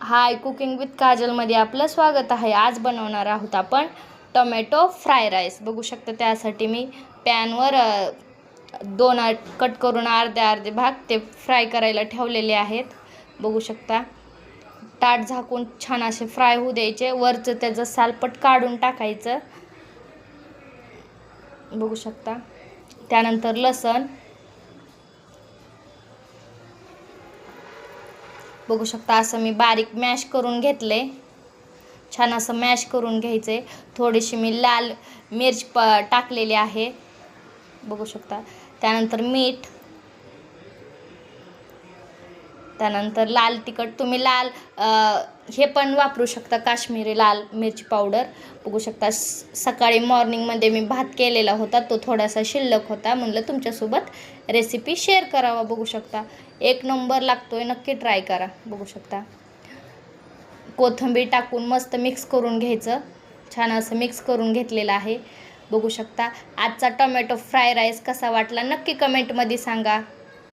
High, cooking with काजलमध्ये आपलं स्वागत आहे. आज बनवणार आहोत आपण टोमॅटो फ्राय राईस. बघू शकता त्यासाठी मी पॅनवर दोन कट करून अर्धे अर्धे भाग ते फ्राय करायला ठेवलेले आहेत. बघू शकता ताट झाकून छान असे फ्राय होऊ द्यायचे. वरचं त्याचं सालपट काढून टाकायचं. बघू शकता. त्यानंतर लसण, बघू शकता असं मी बारीक मॅश करून घेतले. छान असं मॅश करून घ्यायचे. थोडीशी मी लाल मिर्च टाकलेली आहे. बघू शकता. त्यानंतर मीठ, त्यानंतर लाल तिखट. तुम्ही लाल हे पण वापरू शकता, काश्मीरी लाल मिरची पावडर. बघू शकता सकाळी मॉर्निंगमध्ये मी भात केलेला होता, तो थोडासा शिल्लक होता, म्हणलं तुमच्यासोबत रेसिपी शेअर करावा. बघू शकता एक नंबर लागतोय, नक्की ट्राय करा. बघू शकता कोथिंबीर टाकून मस्त मिक्स करून घ्यायचं. छान असं मिक्स करून घेतलेलं आहे. बघू शकता. आजचा टोमॅटो फ्राय राईस कसा वाटला नक्की कमेंटमध्ये सांगा.